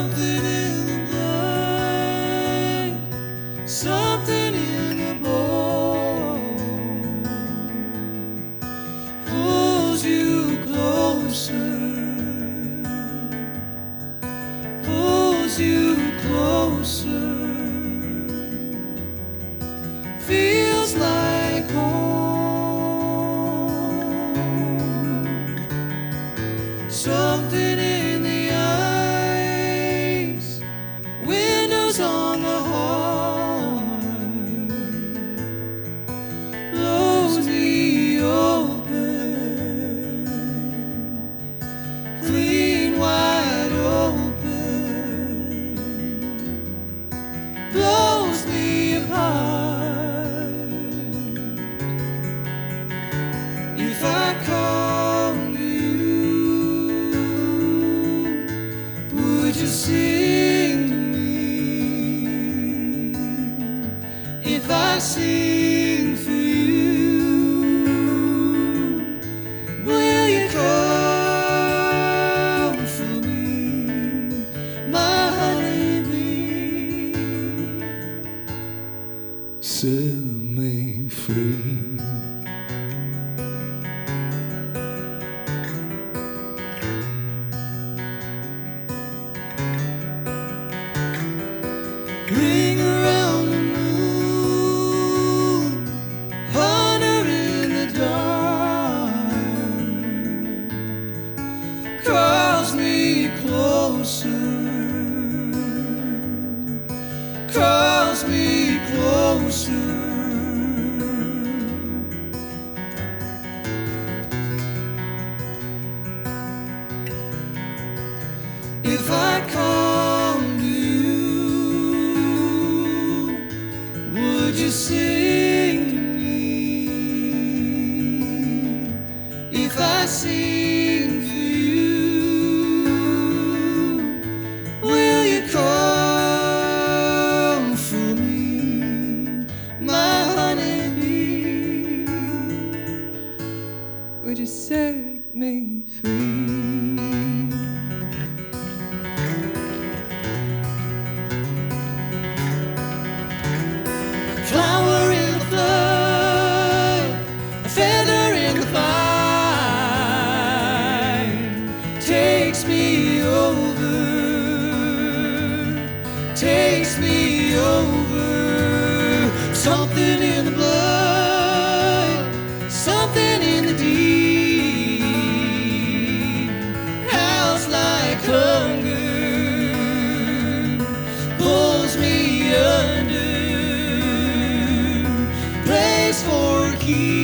Something in the blood, something in the bone pulls you closer, pulls you closer. Feels like home. Something in the eyes, windows on the heart, blows me open, clean wide open, blows me apart. If I come to you, would you sing to me? If I sing for you, will you come for me, my honeybee? Set me free. Ring around the moon, wander in the dark, calls me closer, calls me closer. If I come to you, would you sing to me? If I sing for you, will you come for me, my honeybee? Would you set me free? Flower in the flood, a feather in the fire, takes me over, takes me over. Something in the blood, something in the deep, howls like hunger, pulls me under, place for keeps.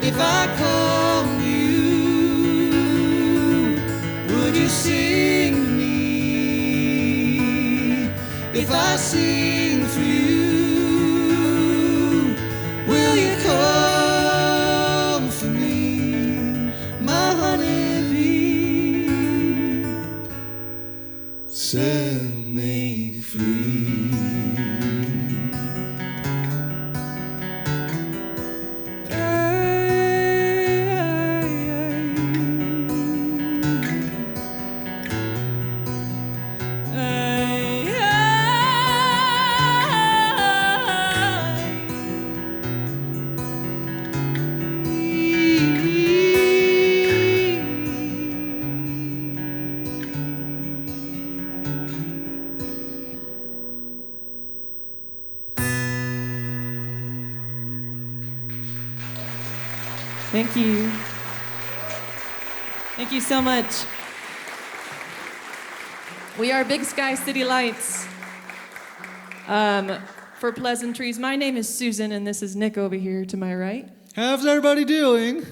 If I come to you, would you sing to me? If I sing for you, will you come for me, my honeybee? Set me free. Thank you. Thank you so much. We are Big Sky City Lights. For pleasantries, my name is Susan, and this is Nick over here to my right. How's everybody doing?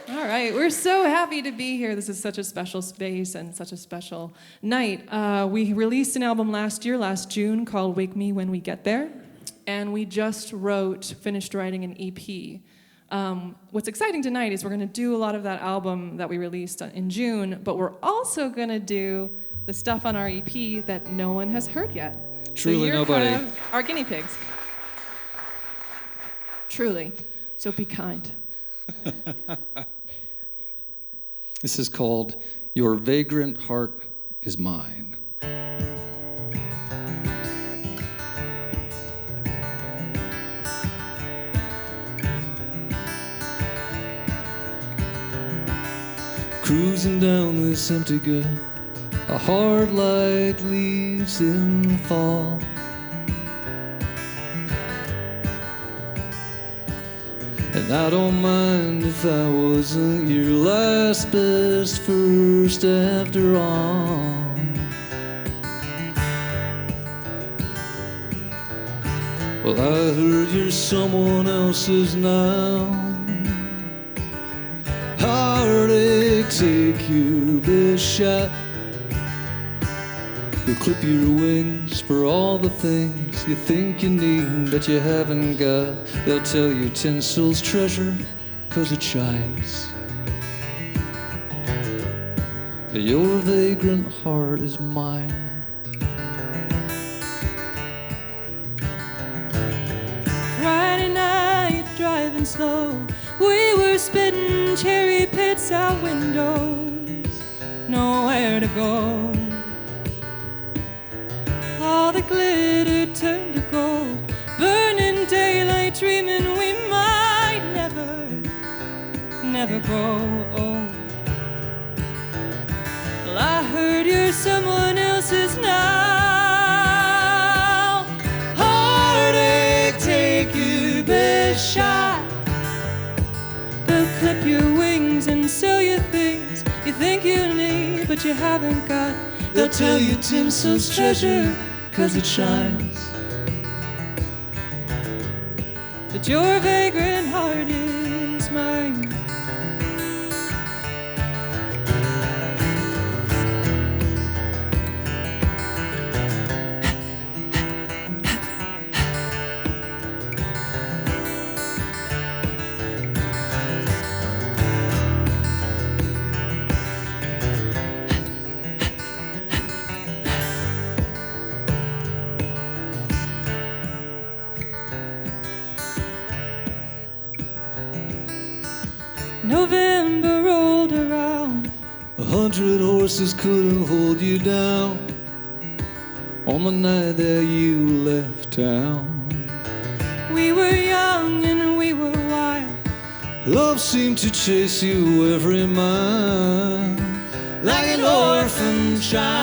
All right, we're so happy to be here. This is such a special space and such a special night. We released an album last June, called Wake Me When We Get There, and we just finished writing an EP. What's exciting tonight is we're going to do a lot of that album that we released in June, but we're also going to do the stuff on our EP that no one has heard yet. Truly so you're nobody. Kind of our guinea pigs. Truly. So be kind. This is called Your Vagrant Heart is Mine. Cruising down this empty gut, a heart like leaves in fall. And I don't mind if I wasn't your last best first after all. Well, I heard you're someone else's now. Heartache, take your best shot. You'll clip your wings for all the things you think you need, but you haven't got. They'll tell you tinsel's treasure, 'cause it shines. Your vagrant heart is mine. Friday night, driving slow, we were spitting cherry pits out windows, nowhere to go. All the glitter turned to gold, burning daylight, dreaming we might never grow old. Well, I heard you're someone else's now. Heartache, take your best shot. They'll clip your wings and sell you things you think you need, but you haven't got. They'll tell you tinsel's treasure, 'cause it shines. But your vagrant heart is mine. November rolled around. 100 horses couldn't hold you down on the night that you left town. We were young and we were wild. Love seemed to chase you every mile, like an orphan child.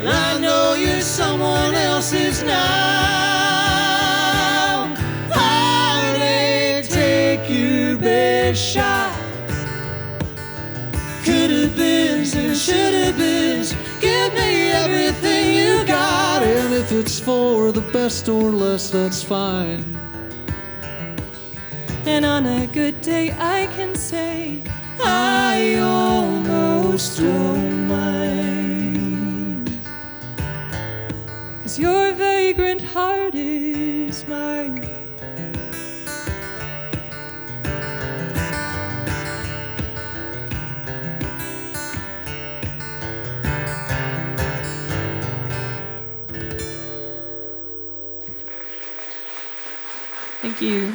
I know you're someone else's now. Heartache, take your best shot. Could've been and should've been. Give me everything you got, and if it's for the best or less, that's fine. And on a good day I can say I almost don't mind, 'cause your vagrant heart is mine. Thank you.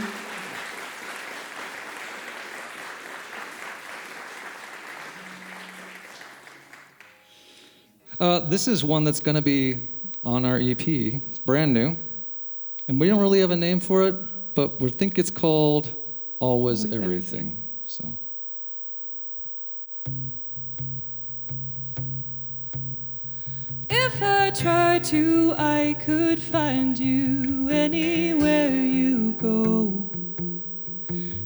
This is one that's going to be on our EP. It's brand new. And we don't really have a name for it, but we think it's called Always Everything. So. If I tried to, I could find you anywhere you go.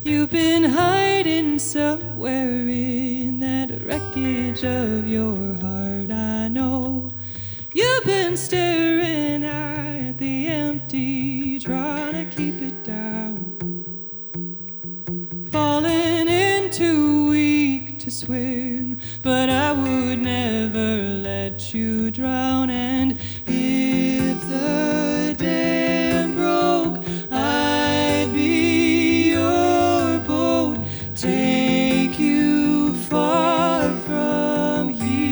You've been hiding somewhere in that wreckage of your heart, I know. You've been staring at the empty, trying to keep it down. Falling in too weak to swim, but I would never let you drown. And if the dam broke, I'd be your boat, take you far from here.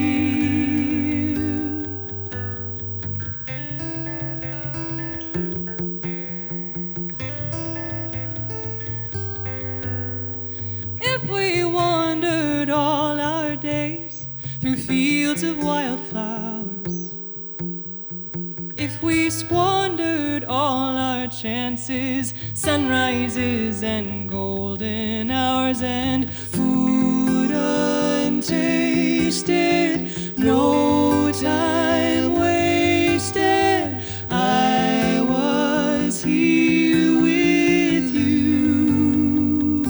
If we want fields of wildflowers. If we squandered all our chances, sunrises and golden hours and food untasted, no time wasted, I was here with you.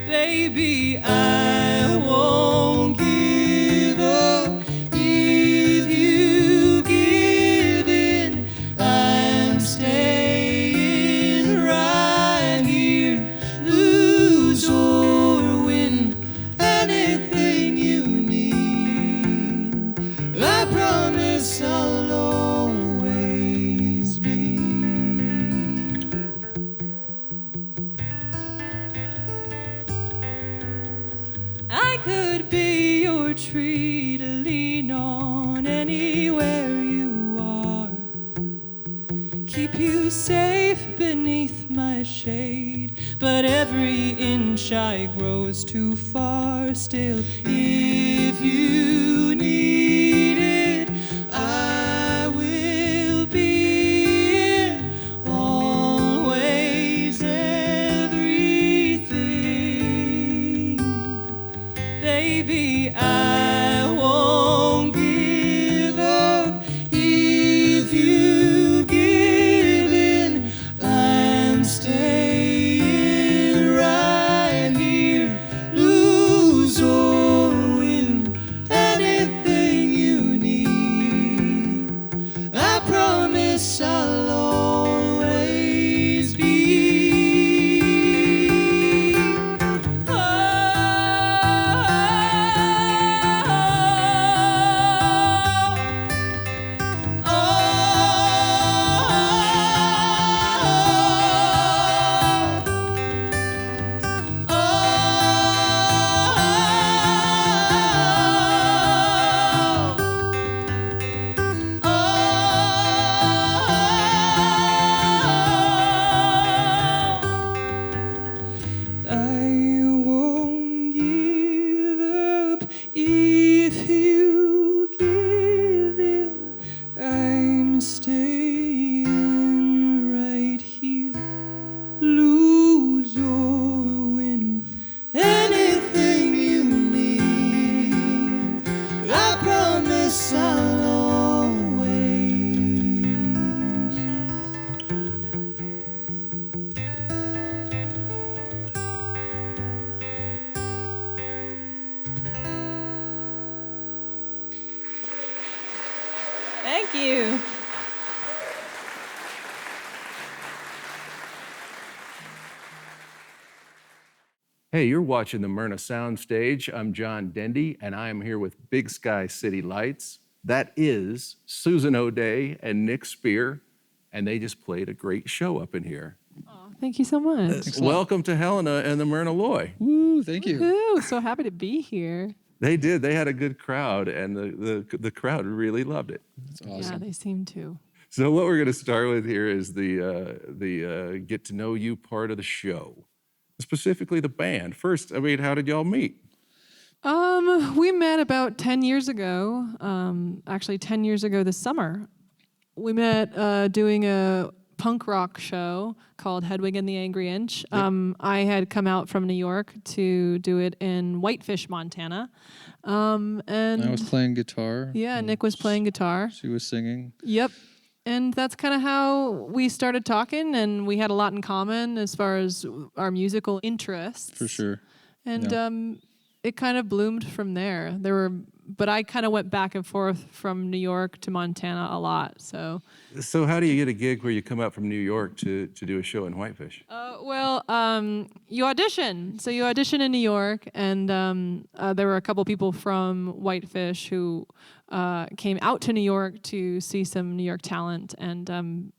Baby, I won't give up if you give in. I'm staying right here, lose or win, anything you need. I promise I'll always be. I could be your tree to lean on anywhere you are. Keep you safe beneath my shade, but every inch I grows too far still. If you need it, I will be it, always everything. Baby, I won't give up if you give in. I'm staying right here, lose or win, anything you need. I promise I'll always be. Oh, I won't give up if you give in. I'm staying right here, lose or win, anything you need. I promise I'll always. Thank you. Hey, you're watching the Myrna Soundstage. I'm John Dendy, and I am here with Big Sky City Lights. That is Susan O'Day and Nick Spear, and they just played a great show up in here. Thank you so much. Thanks a lot. Welcome to Helena and the Myrna Loy. Woo, thank you. Woohoo, so happy to be here. They did. They had a good crowd, and the crowd really loved it. That's Yeah, awesome. they seem to. So what we're going to start with here is the get to know you part of the show, specifically the band. First, I mean, how did y'all meet? We met about 10 years ago. Actually, 10 years ago this summer. We met doing a punk rock show called Hedwig and the Angry Inch. I had come out from New York to do it in Whitefish, Montana. And I was playing guitar. yeah, and Nick was playing guitar. She was singing. Yep. And that's kind of how we started talking, and we had a lot in common as far as our musical interests. For sure. And it kind of bloomed from there. But I kind of went back and forth from New York to Montana a lot. So how do you get a gig where you come out from New York to do a show in Whitefish? you audition. So you audition in New York, and there were a couple people from Whitefish who came out to New York to see some New York talent, and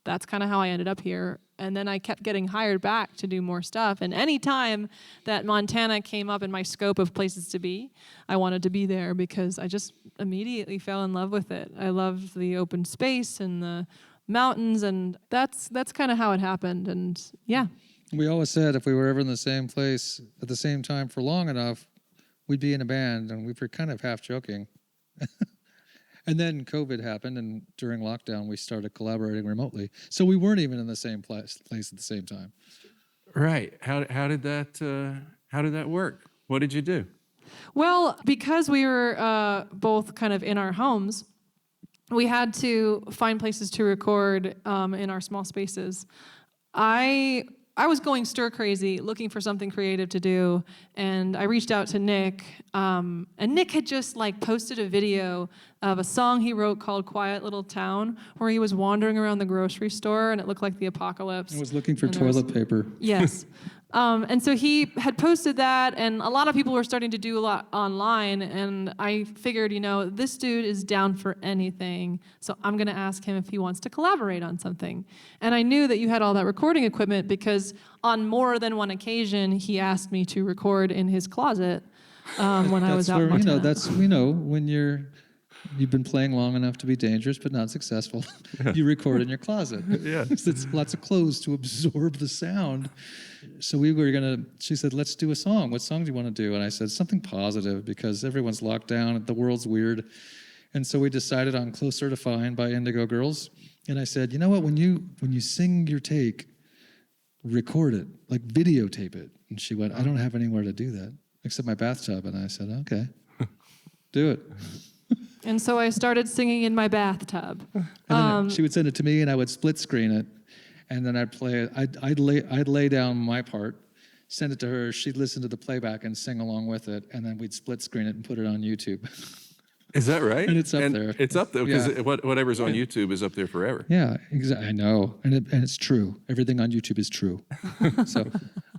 that's kind of how I ended up here. And then I kept getting hired back to do more stuff. And any time that Montana came up in my scope of places to be, I wanted to be there because I just immediately fell in love with it. I loved the open space and the mountains, and that's kind of how it happened. And yeah. We always said if we were ever in the same place at the same time for long enough, we'd be in a band, and we were kind of half joking. And then COVID happened, and during lockdown, we started collaborating remotely. So we weren't even in the same place at the same time. Right. How did that work? What did you do? Well, because we were both kind of in our homes, we had to find places to record in our small spaces. I was going stir crazy, looking for something creative to do, and I reached out to Nick, and Nick had just posted a video of a song he wrote called "Quiet Little Town," where he was wandering around the grocery store, and it looked like the apocalypse. I was looking for toilet paper. Yes. And so he had posted that, and a lot of people were starting to do a lot online, and I figured, this dude is down for anything, so I'm going to ask him if he wants to collaborate on something. And I knew that you had all that recording equipment because on more than one occasion, he asked me to record in his closet when I was out in Montana. When you've been playing long enough to be dangerous but not successful, you record in your closet. Yeah. It's lots of clothes to absorb the sound. So she said, let's do a song. What song do you want to do? And I said, something positive because everyone's locked down, the world's weird. And so we decided on Closer to Fine by Indigo Girls. And I said, you know what, when you sing your take, record it, videotape it. And she went, I don't have anywhere to do that except my bathtub. And I said, okay, do it. And so I started singing in my bathtub. And then she would send it to me, and I would split screen it, and then I'd play it. I'd lay down my part, send it to her. She'd listen to the playback and sing along with it, and then we'd split screen it and put it on YouTube. Is that right? And it's up there. It's up there because Yeah. whatever's on YouTube is up there forever. Yeah, exactly. I know, and it's true. Everything on YouTube is true. So,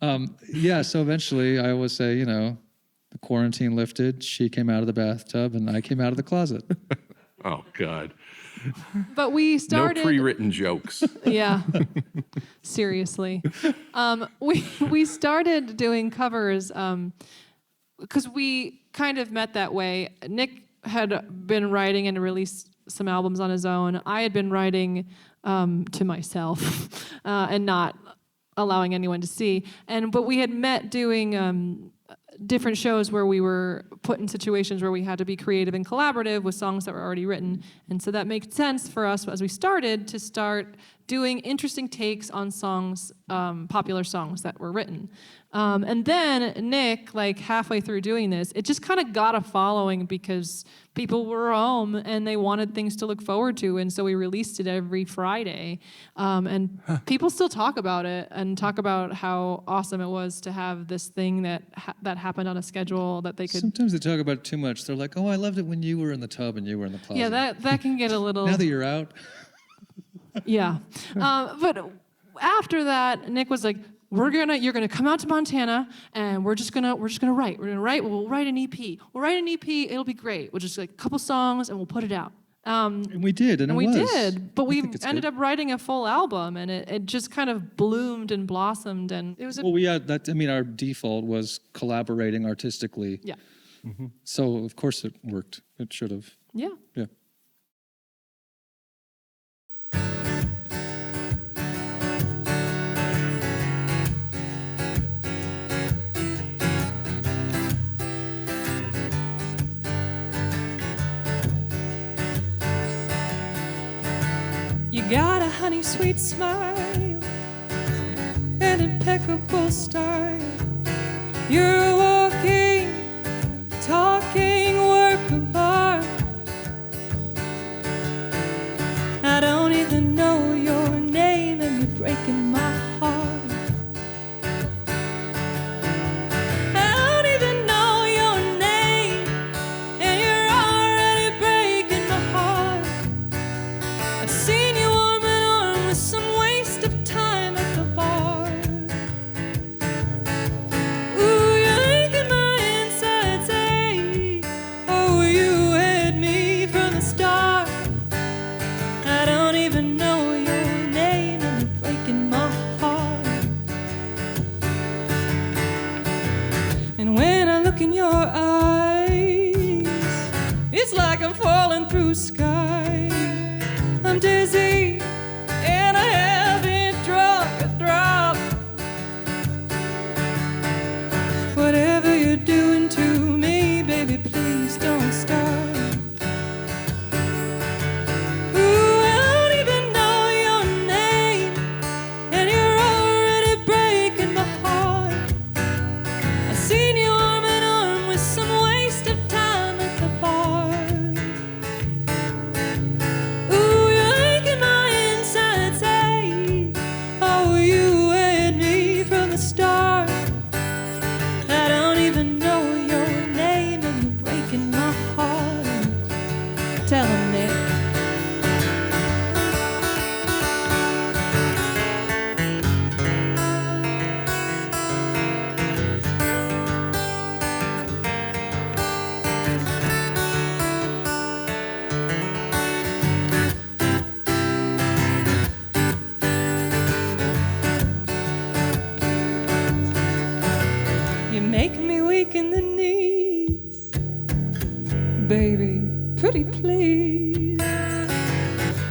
So eventually, I always say, the quarantine lifted. She came out of the bathtub, and I came out of the closet. Oh God. But we started... No pre-written jokes. Yeah, seriously. We started doing covers because we kind of met that way. Nick had been writing and released some albums on his own. I had been writing to myself and not allowing anyone to see. But we had met doing different shows where we were put in situations where we had to be creative and collaborative with songs that were already written. And so that made sense for us as we started to start doing interesting takes on songs, popular songs that were written. And then Nick, halfway through doing this, it just kind of got a following because people were home and they wanted things to look forward to. And so we released it every Friday. And people still talk about it and talk about how awesome it was to have this thing that happened on a schedule that they could... Sometimes they talk about it too much. They're like, oh, I loved it when you were in the tub and you were in the closet. Yeah, that can get a little... Now that you're out... Yeah. But after that, Nick was like, you're gonna come out to Montana and we're just gonna write. We'll write an EP. We'll write an EP, it'll be great. We'll just a couple songs and we'll put it out. And we did, and we it was. did, but we ended good. up writing a full album, and it just kind of bloomed and blossomed, and it was our default was collaborating artistically. Yeah. Mm-hmm. So of course it worked. It should have. Yeah. Yeah. You got a honey sweet smile and impeccable style. You're a walking, talking work of art. I don't even know your name and you're breaking my heart. I don't even know your name and you're already breaking my heart. I've seen you arm in arm with some waste of time at the bar. Ooh, you're making my insides ache. Oh, you had me from the start. I don't even know your name and you're breaking my heart. And when I look in your eyes, it's like I'm falling through sky. I'm dizzy and I haven't drunk a drop. Whatever you're doing to me, baby, pretty please.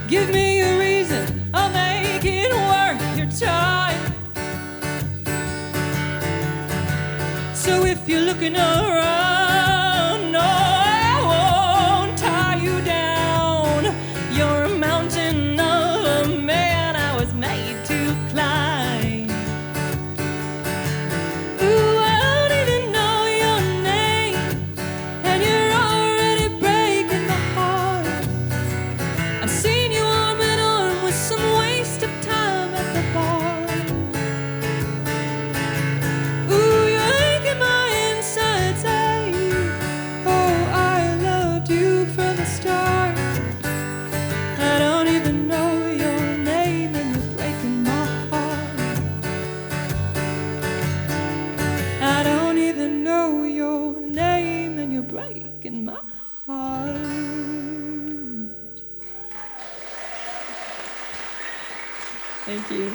Give me a reason, I'll make it worth your time. So if you're looking around, no, I won't tie you down. You're a mountain of a man I was made to climb. Ooh, I don't even know your name, and you're already breaking my heart. I've seen you arm in arm with some waste of time at the bar. Ooh, you're making my insides ache. Oh, I loved you from the start. I don't even know your name, and you're breaking my heart. I don't even know your name, and you're breaking my heart. Thank you.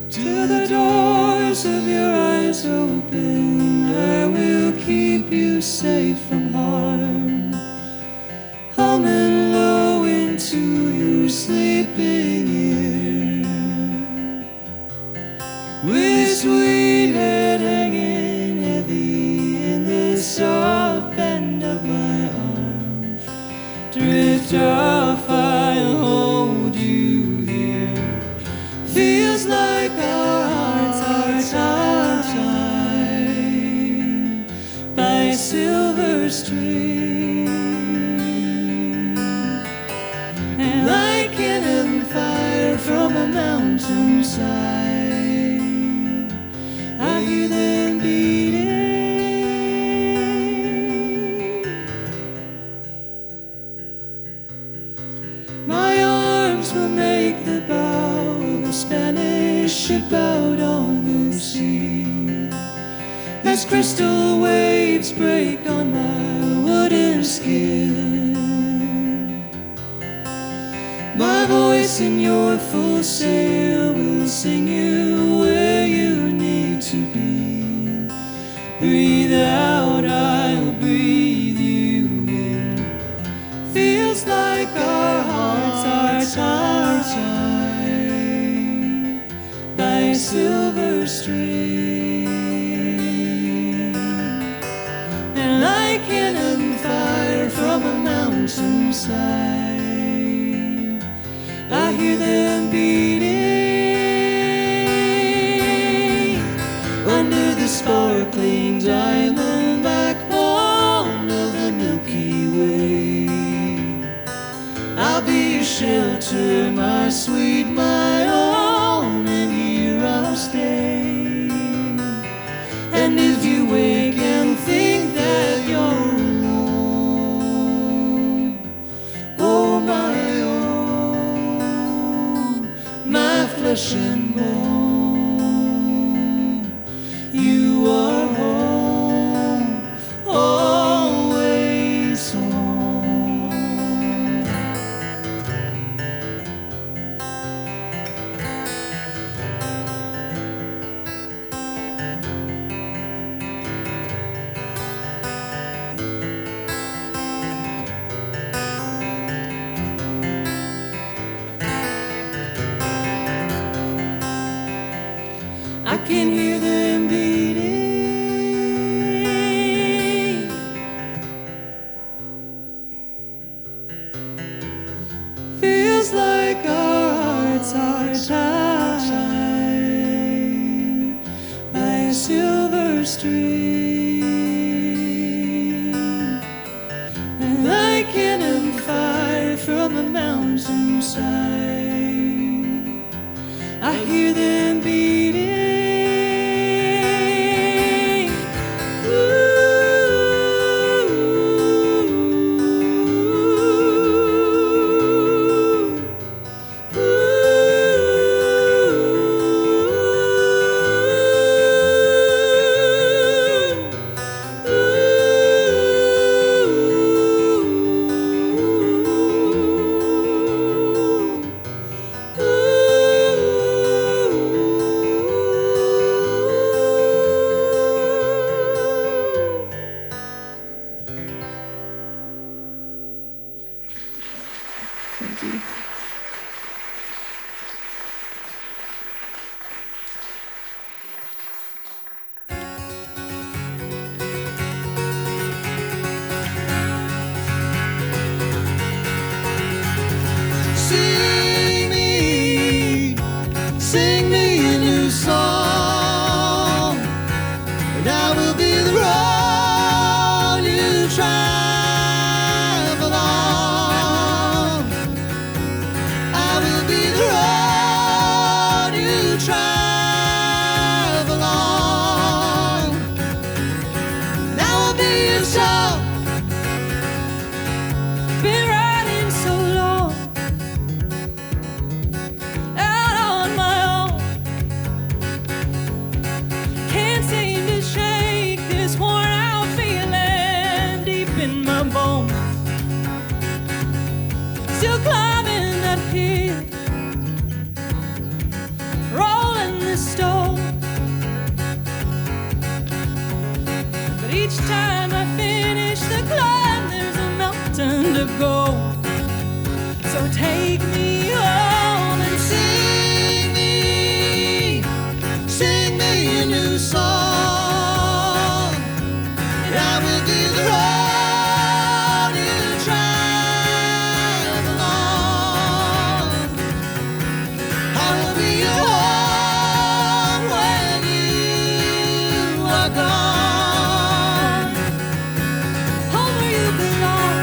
Till the doors of your eyes open, I will keep you safe from harm. Humming low into your sleeping ear, with sweet head hanging heavy in the soft bend of my arm. Drift off, I'll hold you here. Feels like our hearts are tied by silver string, and like cannon fire from a mountainside, I hear them beating. My arms will make the bow of a Spanish ship out on the sea, as crystal waves break on my wooden skin. My voice in your full sail will sing you where you need to be. Breathe out, I'll breathe you in. Feels like our hearts are tied by silver string, and like cannon fire from a mountainside, I hear them beating under the sparkling diamond backbone of the Milky Way. I'll be your shelter, my sweet, my own, and here I'll stay. And if you wake and think that you're alone, oh my own, my flesh and bone, you are home, always home. I can hear them beating. Feels like our hearts are tied by a silver string, and like cannon fire from a mountainside, I hear them beating. sing me a new song, and I will be the road you travel on. I will be the road you travel on. And I will be your song. Been riding so long, out on my own. Can't seem to shake this worn out feeling deep in my bones. Still climbing that hill, rolling the stone. But each time I finish the climb, there's a mountain to go. So take me home and Sing me a new song, and I will be the road you travel on. I will be your home when you are gone. home where you belong.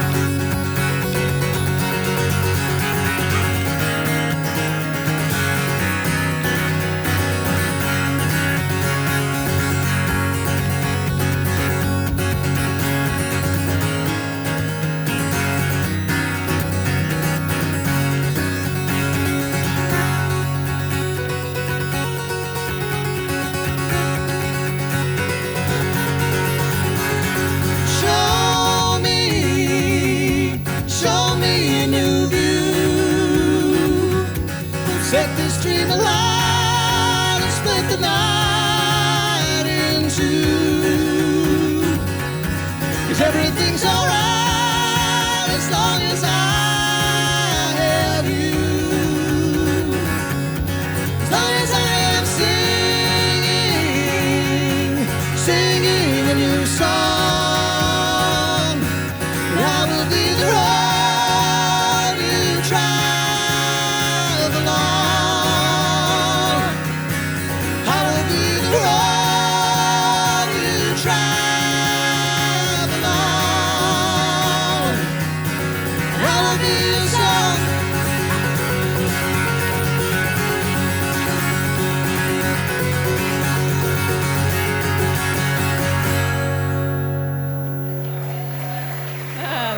Show me a new view. Set this dream alight and split the night in two. 'Cause everything's alright as long as I have you. As long as I am singing a new song, and I will be the road you travel on. I will be the road you travel on. I will be your song.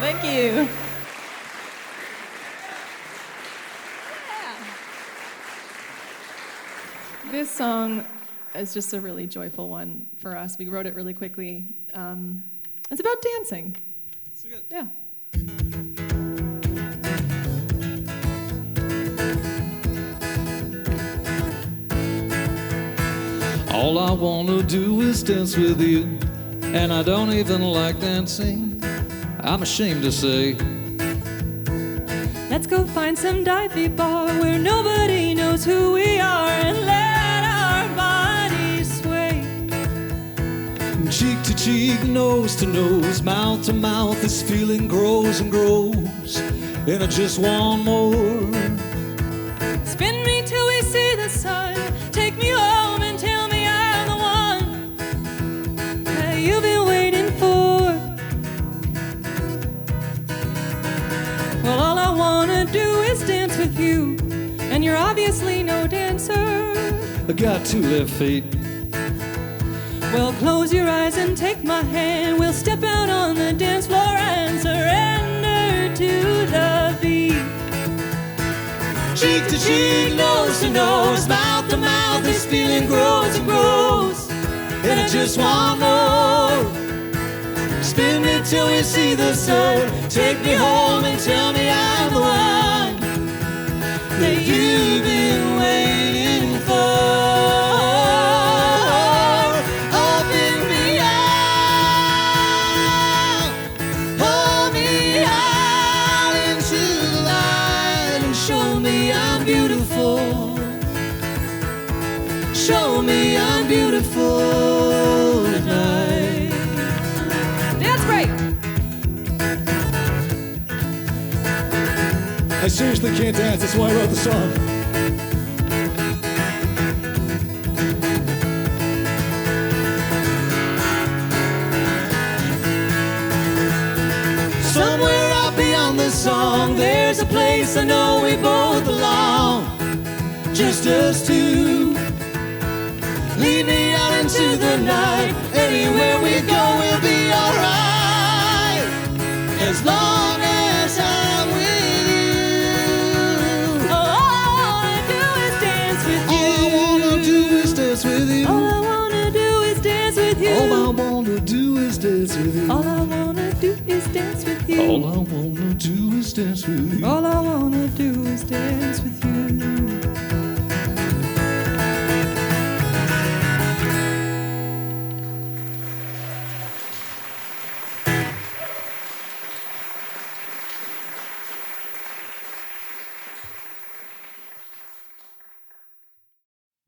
Thank you. This song is just a really joyful one for us. We wrote it really quickly. It's about dancing. That's good. Yeah. All I wanna do is dance with you, and I don't even like dancing, I'm ashamed to say. Let's go find some divey bar where nobody knows who we are and let our bodies sway. Cheek to cheek, nose to nose, mouth to mouth, this feeling grows and grows, and I just want more. Spin me till we see the sun. Take me home and tell me I'm the one that you've been waiting for. Well, all I wanna do is dance with you, and you're obviously no dancer. I got 2 left feet. Well, close your eyes and take my hand. We'll step out on the dance floor and surrender to the beat. Cheek to cheek, nose to nose, mouth to mouth, this feeling grows and grows, and I just want more. Spin me till we see the sun. Take me home and tell me I'm the one that you've been waiting for. Open me out, pull me out into the light, and show me I'm beautiful. Show me I'm beautiful tonight. Dance break. I seriously can't dance, that's why I wrote the song. place I know we both belong. Just us two. Lead me out into the night. Anywhere we go, we'll be alright. As long as I'm with you. All I wanna do is dance with you. All I wanna do is dance with you. All I wanna do is dance with you. All I wanna do is dance with you. All I wanna do is dance with you. All I wanna do is dance with you. All I wanna do is dance with you.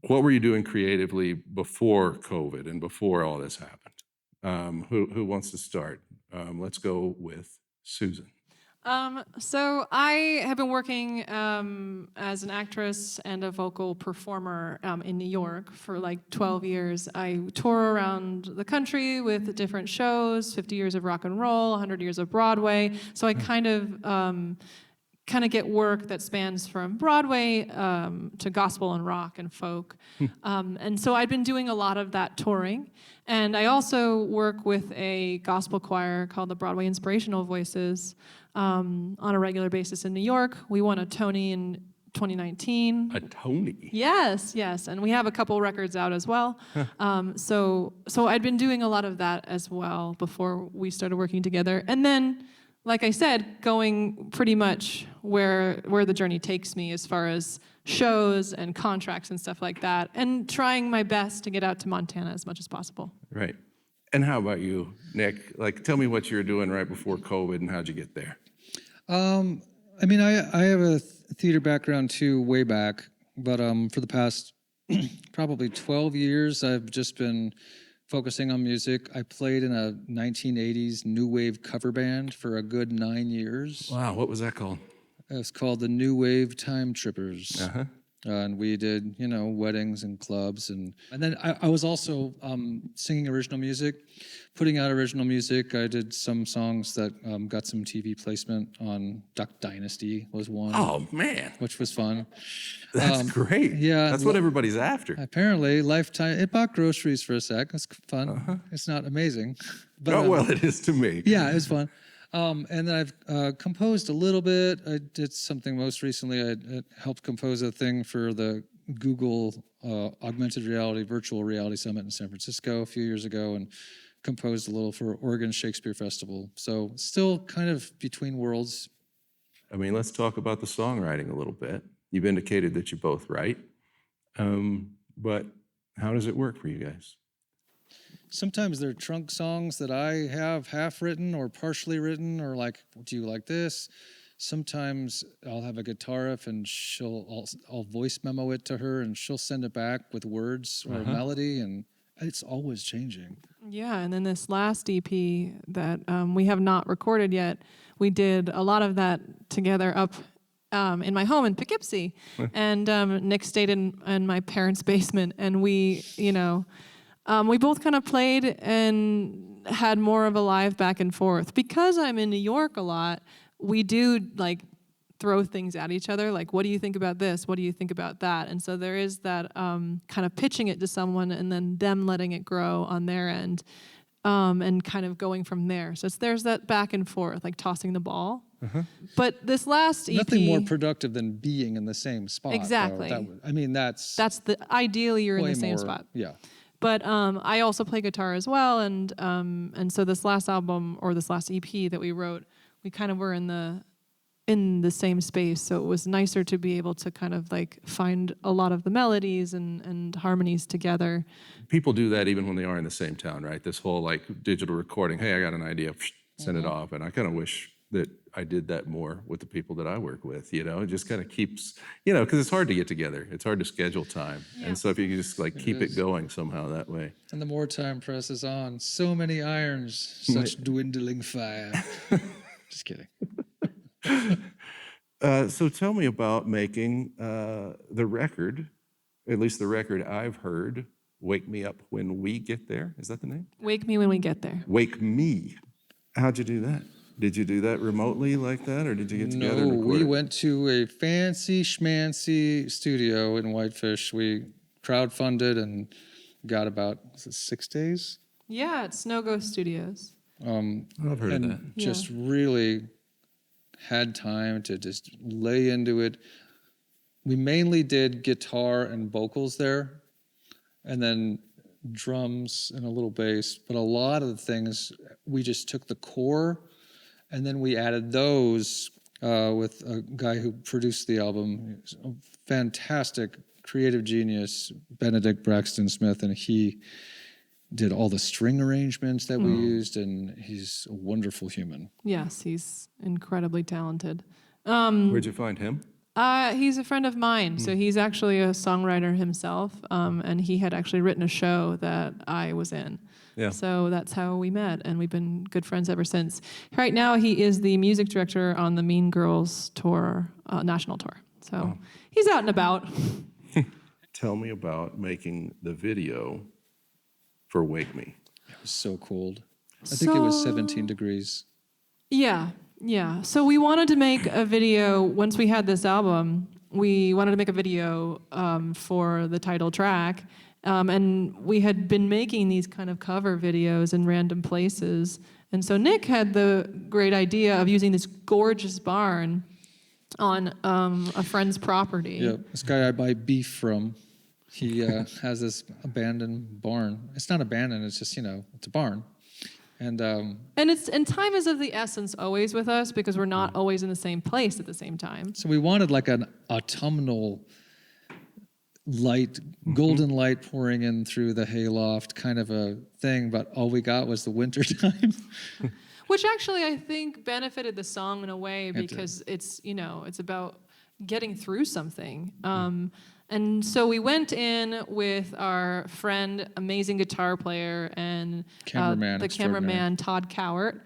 What were you doing creatively before COVID and before all this happened? Who wants to start? Let's go with Susan. So I have been working as an actress and a vocal performer in New York for like 12 years. I tour around the country with different shows, 50 years of rock and roll, 100 years of Broadway. So I kind of get work that spans from Broadway to gospel and rock and folk. And so I'd been doing a lot of that touring. And I also work with a gospel choir called the Broadway Inspirational Voices on a regular basis in New York. We won a Tony in 2019. A Tony? Yes. And we have a couple records out as well. So I'd been doing a lot of that as well before we started working together. And then, like I said, going pretty much where the journey takes me as far as shows and contracts and stuff like that, and trying my best to get out to Montana as much as possible. Right. And how about you, Nick? Like, tell me what you were doing right before COVID and how'd you get there? I mean, I have a theater background too, way back, but for the past probably 12 years, I've just been focusing on music. I played in a 1980s new wave cover band for a good 9 years. Wow, what was that called? It was called the New Wave Time Trippers. Uh-huh. And we did, weddings and clubs. And then I was also singing original music, putting out original music. I did some songs that got some TV placement on Duck Dynasty was one. Oh, man. Which was fun. That's great. Yeah. That's what everybody's after. Apparently, Lifetime, it bought groceries for a sec. It's fun. Uh-huh. It's not amazing. But, oh, well, it is to me. Yeah, it was fun. And then I've composed a little bit. I did something most recently. I helped compose a thing for the Google Augmented Reality Virtual Reality Summit in San Francisco a few years ago, and composed a little for Oregon Shakespeare Festival. So still kind of between worlds. I mean, let's talk about the songwriting a little bit. You've indicated that you both write, but how does it work for you guys? Sometimes they're trunk songs that I have half written or partially written, or like, do you like this? Sometimes I'll have a guitar riff and I'll voice memo it to her and she'll send it back with words or a melody, and it's always changing. Yeah, and then this last EP that we have not recorded yet, we did a lot of that together up in my home in Poughkeepsie. And Nick stayed in my parents' basement, and we both kind of played and had more of a live back and forth. Because I'm in New York a lot, we do like throw things at each other, like, what do you think about this? What do you think about that? And so there is that kind of pitching it to someone and then them letting it grow on their end, and kind of going from there. So there's that back and forth, like tossing the ball. But this last EP... Nothing more productive than being in the same spot. Exactly. That's ideally you're in the same spot. Yeah. But I also play guitar as well, and so this last album, or this last EP that we wrote, we kind of were in the same space, so it was nicer to be able to kind of like find a lot of the melodies and harmonies together. People do that even when they are in the same town, right? This whole like digital recording, hey, I got an idea, send it off, and I kind of wish that I did that more with the people that I work with, It just kind of keeps, because it's hard to get together. It's hard to schedule time. Yeah. And so if you can just like keep it going somehow that way. And the more time presses on, so many irons, such dwindling fire. Just kidding. So tell me about making the record, at least the record I've heard, Wake Me Up When We Get There. Is that the name? Wake Me When We Get There. Wake Me. How'd you do that? Did you do that remotely like that, or did you get together and No, record we it? went to a fancy schmancy studio in Whitefish. We crowdfunded and got about 6 days. Yeah, it's Snow Ghost Studios. I've heard of that. And just really had time to just lay into it. We mainly did guitar and vocals there, and then drums and a little bass. But a lot of the things, we just took the core, and then we added those with a guy who produced the album. He's a fantastic creative genius, Benedict Braxton Smith, and he did all the string arrangements that we used, and he's a wonderful human. Yes, he's incredibly talented. Where'd you find him? He's a friend of mine, so he's actually a songwriter himself, and he had actually written a show that I was in. Yeah. So that's how we met, and we've been good friends ever since. Right now, he is the music director on the Mean Girls tour, national tour. So he's out and about. Tell me about making the video for Wake Me. It was so cold. I think it was So- 17 degrees. Yeah. So we wanted to make a video, once we had this album, we wanted to make a video for the title track. And we had been making these kind of cover videos in random places. And so Nick had the great idea of using this gorgeous barn on a friend's property. Yeah, this guy I buy beef from, he has this abandoned barn. It's not abandoned, it's just, it's a barn. And time is of the essence always with us because we're not always in the same place at the same time. so we wanted like an autumnal light, golden light pouring in through the hayloft kind of a thing, but all we got was the winter time. Which actually I think benefited the song in a way because it's about getting through something. And so we went in with our friend, amazing guitar player, and the cameraman Todd Cowart.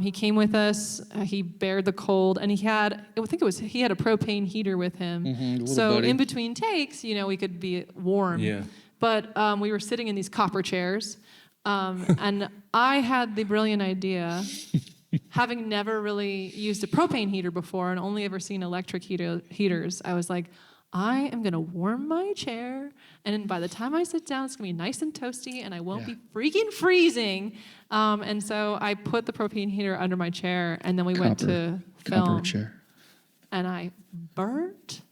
He came with us. He bared the cold, and he had a propane heater with him. So buddy. in between takes, we could be warm. Yeah. But we were sitting in these copper chairs, and I had the brilliant idea. Having never really used a propane heater before and only ever seen electric heaters, I was like, I am going to warm my chair, and by the time I sit down, it's going to be nice and toasty, and I won't be freaking freezing. And so I put the propane heater under my chair, and then we went to film. Copper chair. And I burnt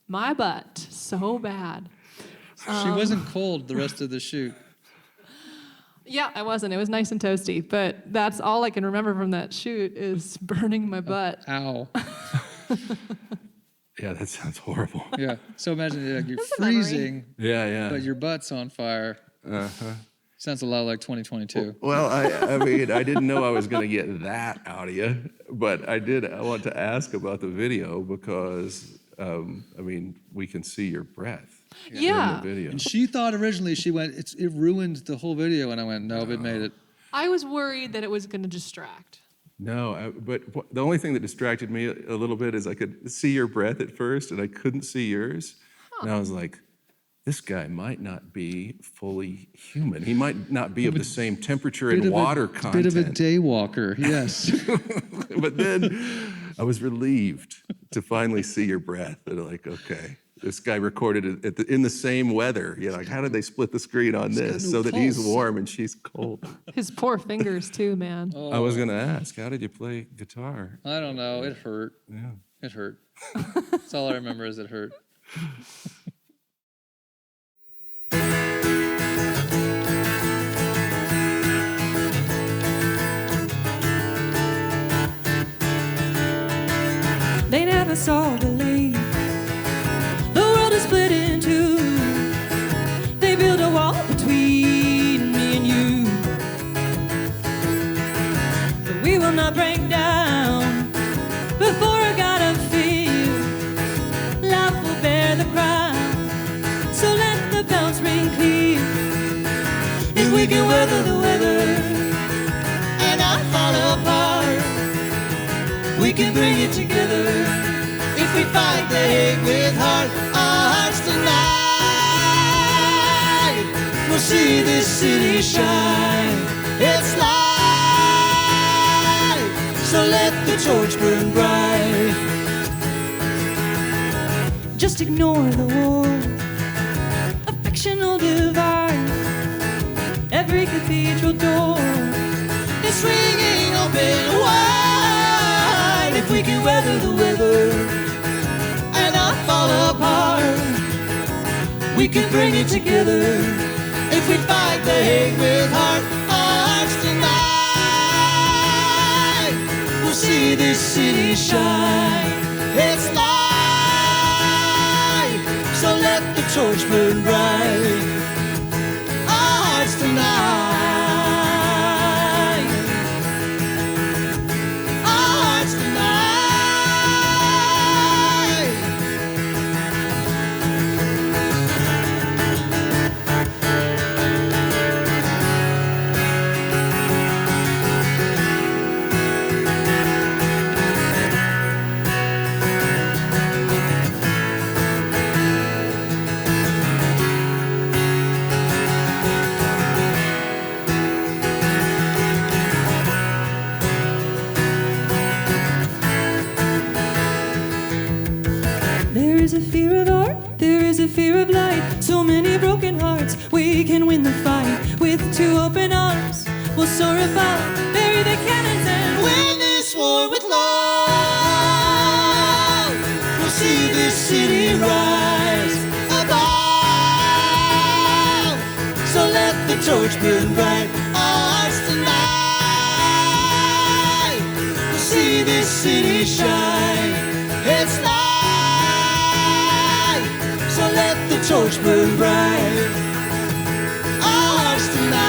my butt so bad. She wasn't cold the rest of the shoot. Yeah, I wasn't. It was nice and toasty, but that's all I can remember from that shoot is burning my butt. Ow. Yeah, that sounds horrible. Yeah. So imagine you're That's a memory. freezing, Yeah. but your butt's on fire. Sounds a lot like 2022. Well, I mean, I didn't know I was going to get that out of you, but I want to ask about the video because, we can see your breath in the video. And she thought originally, it ruined the whole video. And I went, no, it made it. I was worried that it was going to distract. No, but the only thing that distracted me a little bit is I could see your breath at first, and I couldn't see yours. And I was like, this guy might not be fully human. He might not be of the same temperature and water content. Bit of a day walker, yes. But then I was relieved to finally see your breath. And like, okay, this guy recorded it in the same weather. Like, how did they split the screen on this so that he's warm and she's cold? His poor fingers too, man. I was going to ask, how did you play guitar? I don't know. It hurt. Yeah. It hurt. That's all I remember is it hurt. They never saw the lead. The world is split in two. They built a wall between me and you. But we will not break down before I gotta feel. Life will bear the crown. So let the bells ring clear. If we can weather the weather and not fall apart, we can bring it together if we fight the hate with our hearts tonight. We'll see this city shine its light. So let the torch burn bright. Just ignore the war, affectional divide. Every cathedral door It's swinging open wide. If we can weather the weather and not fall apart, we can bring it together. If we fight the hate with heart, our hearts tonight, we'll see this city shine. It's light, so let the torch burn bright. Our hearts tonight, our hearts tonight. There is a fear of art, there is a fear of light. So many broken hearts, we can win the fight. With two open arms, we'll soar about, bury the cannons and Win this war with love. We'll see this city rise above. So let the torch burn bright. Our hearts tonight, we'll see this city shine. It's light, so let the torch burn bright. Our hearts tonight,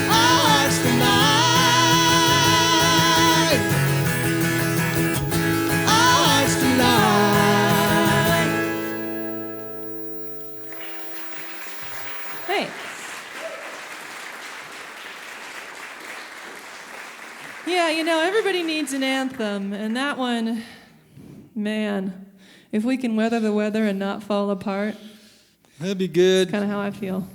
our hearts tonight, our hearts tonight. Thanks. Yeah, you know, everybody needs an anthem, and that one, man, if we can weather the weather and not fall apart, That'd be good. kind of how I feel.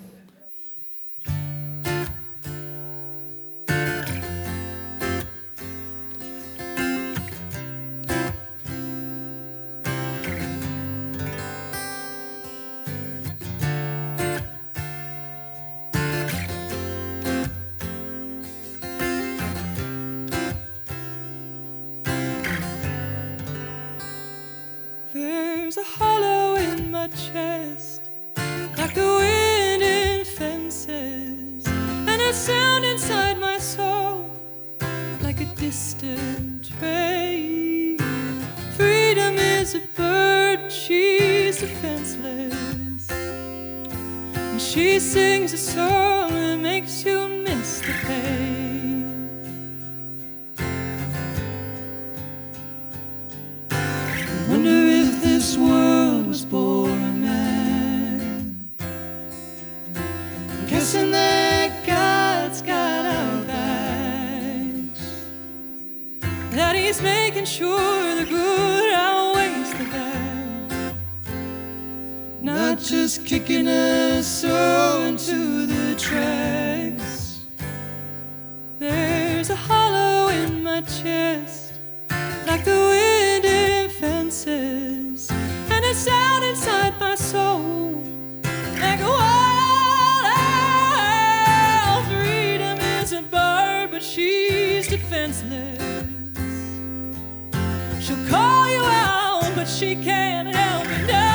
There's a hollow in my chest, like the wind in fences, and a sound inside my soul, like a distant train. Freedom is a bird, she's defenseless, and she sings a song that makes you miss the pain. Wonder if this world was born a man. Guessing that God's got our backs, that He's making sure the good outweighs the bad, not just kicking us so into the tracks. There's a hollow in my chest, like the wind in fences, and a sound inside my soul, like a wild. Freedom is a bird, but she's defenseless. She'll call you out, but she can't help me now.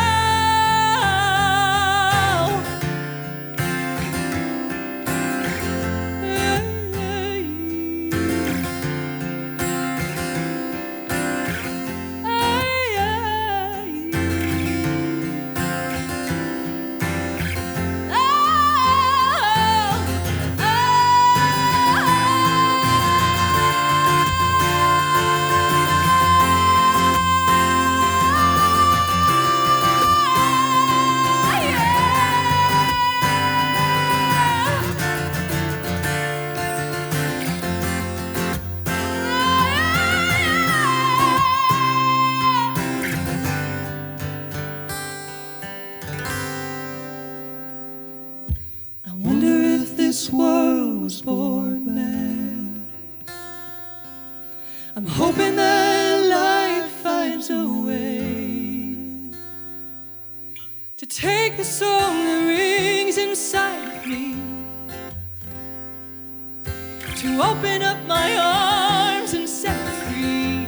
sport mad. I'm hoping that life finds a way to take the song that rings inside of me, to open up my arms and set free,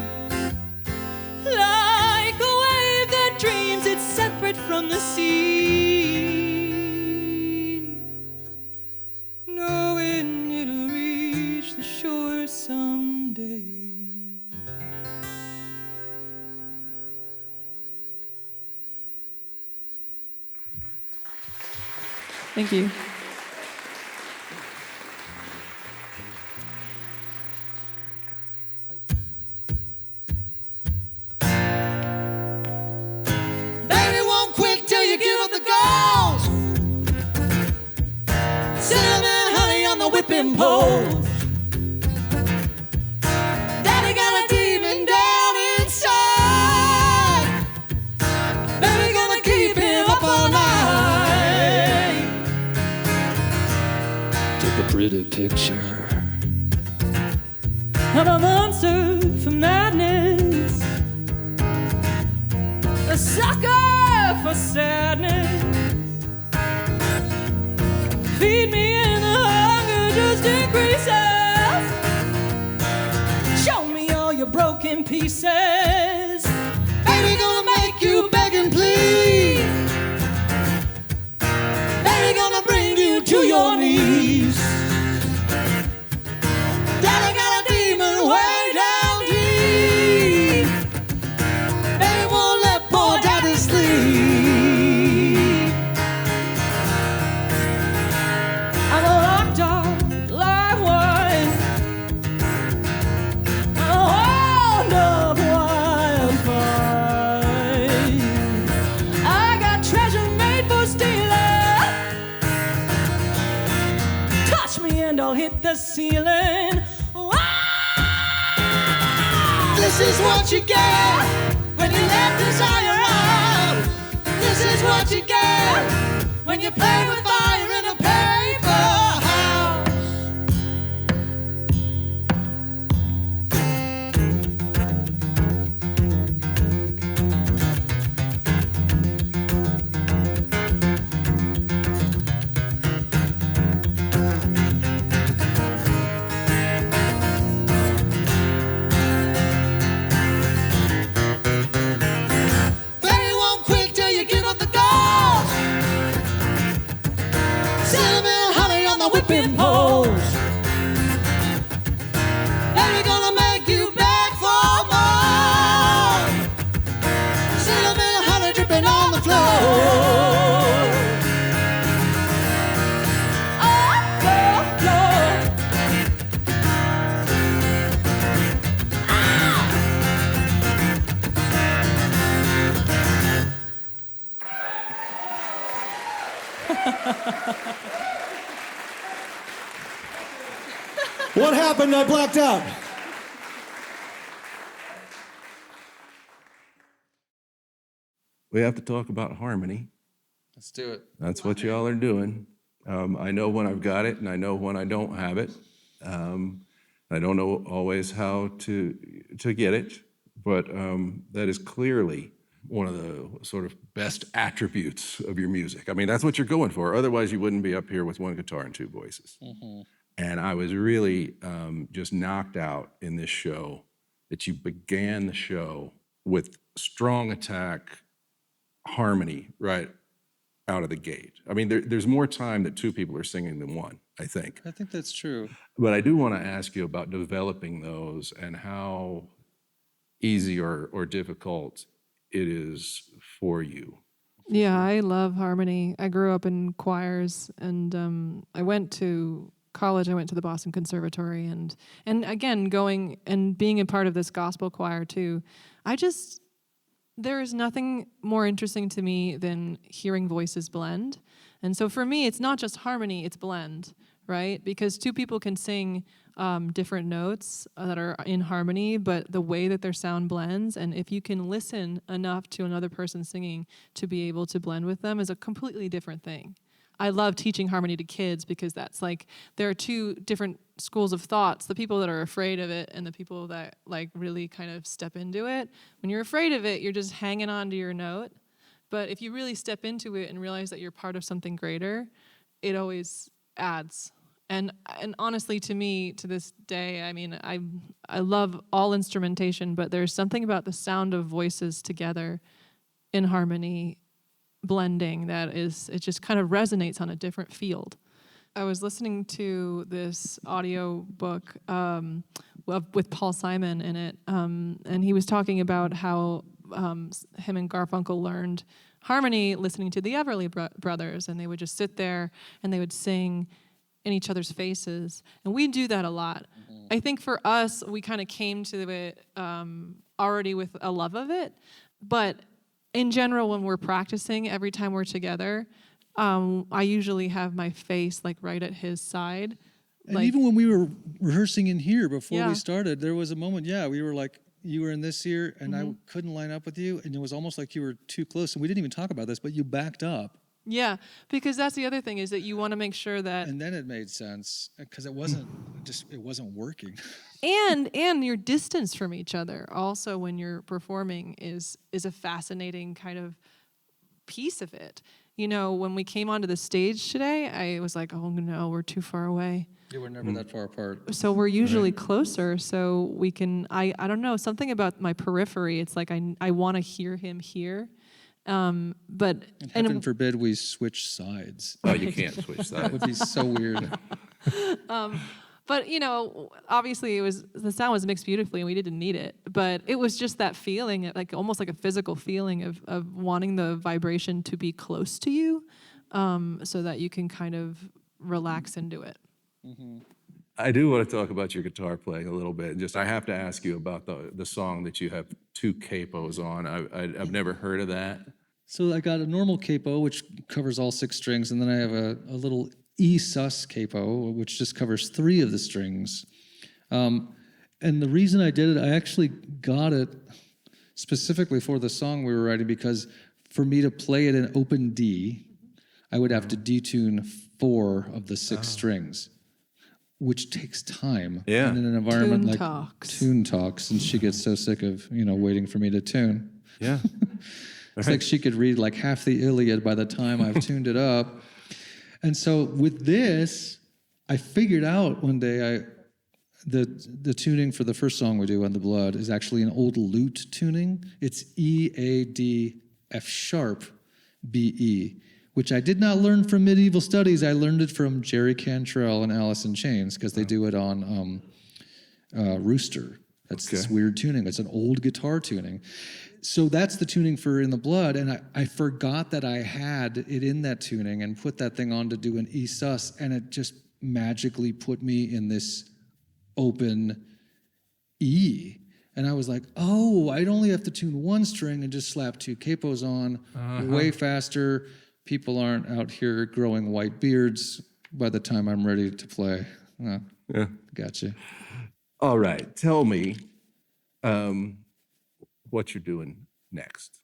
like a wave that dreams it's separate from the sea, knowing it'll reach the shore someday. Thank you. Baby won't quit till you give up the ghost. Cinnamon honey on the whipping post. Daddy got a demon down inside. Baby gonna keep him up all night. Take a pretty picture. I'm a monster for madness, a sucker for sadness. Feed me and the hunger just increases. Show me all your broken pieces. Baby gonna make you beg and plead. Baby gonna bring you to your knees. Daddy got a demon way down deep. Baby won't let poor daddy sleep. I'm a locked up live wine. I'm a horned up wildfire. I got treasure made for stealing. Touch me and I'll hit the ceiling. This is what you get when you let desire out. This is what you get when you play with fire in a paper house. Baby won't quit till you give up the ghost. Cinnamon honey on the whipping post. Baby gonna make you beg for more. Cinnamon honey dripping on the floor. On the floor. What happened? I blacked out. We have to talk about harmony. Let's do it. That's what y'all are doing. I know when I've got it, and I know when I don't have it. I don't know always how to get it, but that is clearly one of the sort of best attributes of your music. I mean, that's what you're going for. Otherwise, you wouldn't be up here with one guitar and two voices. Mm-hmm. And I was really just knocked out in this show that you began the show with strong attack harmony right out of the gate. I mean, there's more time that two people are singing than one, I think. I think that's true. But I do want to ask you about developing those and how easy or difficult it is for you. Yeah, I love harmony. I grew up in choirs, and I went to college. I went to the Boston Conservatory, and again, going and being a part of this gospel choir too. There is nothing more interesting to me than hearing voices blend. And so for me, it's not just harmony, it's blend, right? Because two people can sing different notes that are in harmony, but the way that their sound blends, and if you can listen enough to another person singing to be able to blend with them, is a completely different thing. I love teaching harmony to kids because that's like, there are two different schools of thoughts, the people that are afraid of it and the people that like really kind of step into it. When you're afraid of it, you're just hanging on to your note. But if you really step into it and realize that you're part of something greater, it always adds. And honestly, to me, to this day, I mean, I love all instrumentation, but there's something about the sound of voices together in harmony, blending, it just kind of resonates on a different field. I was listening to this audio book with Paul Simon in it, and he was talking about how him and Garfunkel learned harmony listening to the Everly Brothers, and they would just sit there and they would sing in each other's faces, and we do that a lot. Mm-hmm. I think for us, we kind of came to it already with a love of it, but in general, when we're practicing, every time we're together, I usually have my face like right at his side. And even when we were rehearsing in here before we started, there was a moment, we were like, you were in this ear, and I couldn't line up with you, and it was almost like you were too close, and we didn't even talk about this, but you backed up. Yeah, because that's the other thing is that you want to make sure that... And then it made sense, because it wasn't working. And your distance from each other also when you're performing is a fascinating kind of piece of it. You know, when we came onto the stage today, I was like, oh no, we're too far away. Yeah, we're never that far apart. So we're usually closer, so we can, I don't know, something about my periphery, it's like I want to hear him here. But and heaven forbid we switch sides. Oh, you can't switch sides. That would be so weird. But you know, obviously the sound was mixed beautifully, and we didn't need it. But it was just that feeling, like almost like a physical feeling of wanting the vibration to be close to you, so that you can kind of relax into it. Mm-hmm. I do want to talk about your guitar playing a little bit. Just I have to ask you about the song that you have two capos on. I've never heard of that. So I got a normal capo, which covers all 6 strings, and then I have a little E sus capo, which just covers 3 of the strings. And the reason I did it, I actually got it specifically for the song we were writing, because for me to play it in open D, I would have to detune 4 of the 6 strings, which takes time. Yeah. And in an environment Tune like talks. Tune Talks, and she gets so sick of, waiting for me to tune. Yeah. It's like she could read like half the Iliad by the time I've tuned it up. And so with this, I figured out one day the tuning for the first song we do on The Blood is actually an old lute tuning. It's E, A, D, F sharp, B, E, which I did not learn from medieval studies. I learned it from Jerry Cantrell and Alice in Chains, because they do it on Rooster. That's this weird tuning. It's an old guitar tuning. So that's the tuning for In the Blood, and I forgot that I had it in that tuning and put that thing on to do an E sus, and it just magically put me in this open E. And I was like, oh, I'd only have to tune 1 string and just slap 2 capos on way faster. People aren't out here growing white beards by the time I'm ready to play. Gotcha. All right, tell me what you're doing next.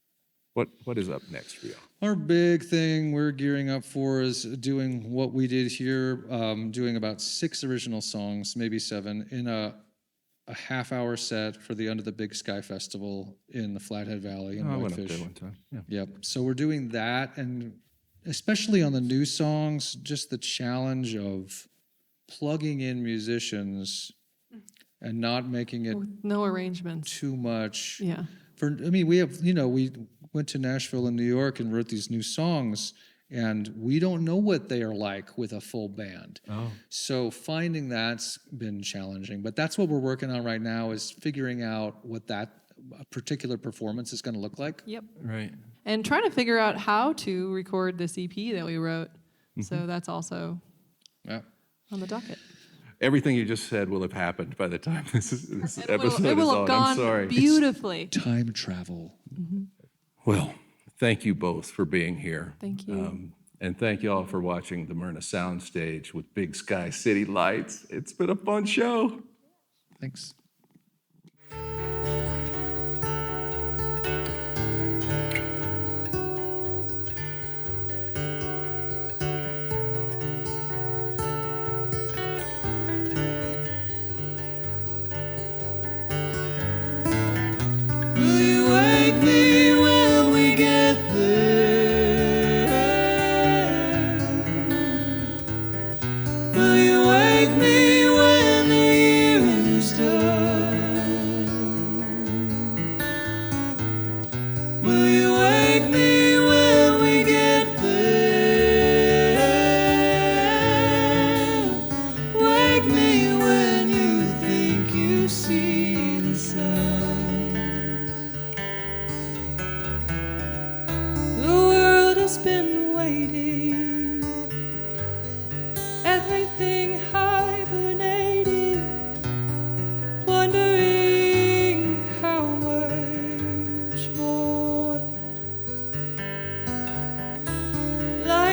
What is up next for you? Our big thing we're gearing up for is doing what we did here, doing about 6 original songs, maybe 7, in a half-hour set for the Under the Big Sky Festival in the Flathead Valley in I went up Whitefish. there one time. Yeah. Yep. So we're doing that, and especially on the new songs, just the challenge of plugging in musicians and not making it With no arrangements. too much. Yeah. We have, we went to Nashville and New York and wrote these new songs, and we don't know what they are like with a full band. Oh. So finding that's been challenging, but that's what we're working on right now, is figuring out what that particular performance is going to look like. Yep. Right. And trying to figure out how to record this EP that we wrote. So that's also on the docket. Everything you just said will have happened by the time this episode It will is have on. gone I'm sorry. beautifully. Time travel. Well, thank you both for being here. Thank you. And thank you all for watching the Myrna Soundstage with Big Sky City Lights. It's been a fun show. Thanks.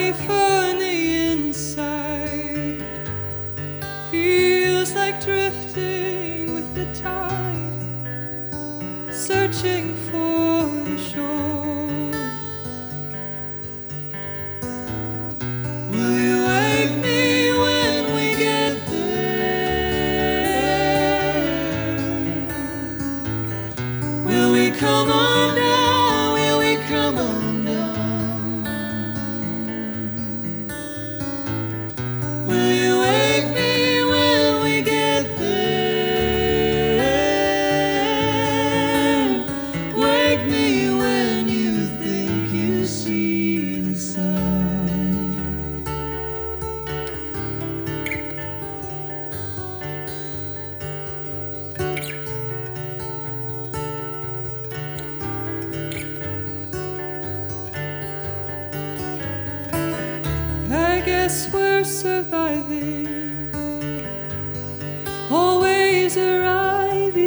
life on the inside feels like drifting with the tide, searching for the shore. Will you wake me when we get there? Will we come on down? Will we come on down? Will you wake me when we get there? Wake me when you think you see the sun. I guess we're surviving, always arriving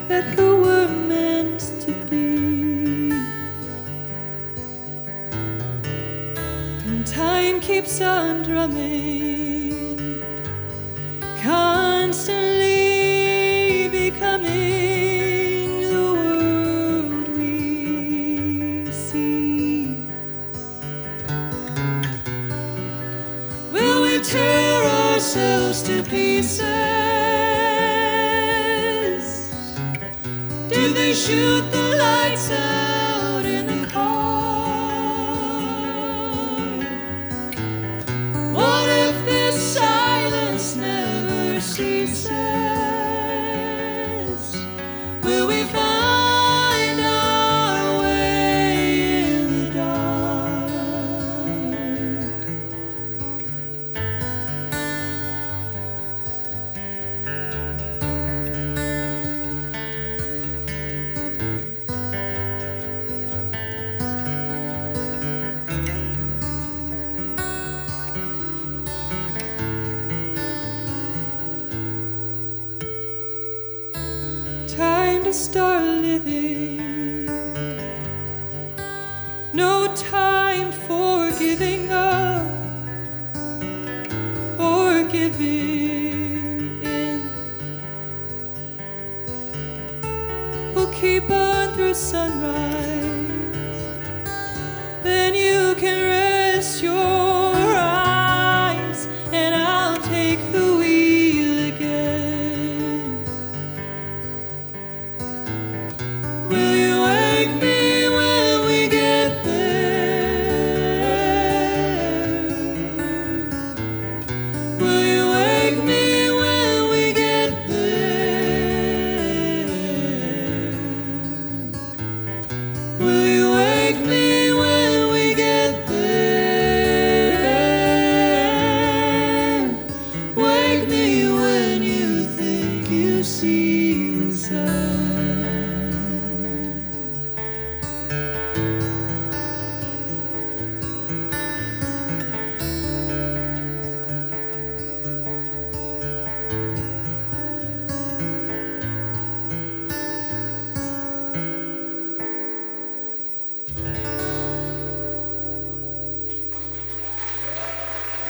at who we're meant to be. And time keeps on drumming, constantly becoming the world we see. Will we tear ourselves to pieces? Did they shoot the lights out in the car? What if this silence never ceases? Will we find our way in the dark? Time to start living. No time for giving up or giving in. We'll keep on through sunrise. Then you can rest your eyes, and I'll take the wheel again. Will you wake me when we get there? Will you wake me when we get there? Will you wake me when we get there? Wake me when you think you see the sun.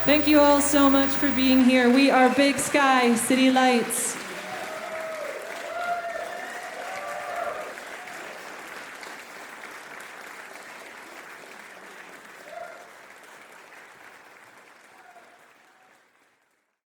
Thank you all so much for being here. We are Big Sky City Lights.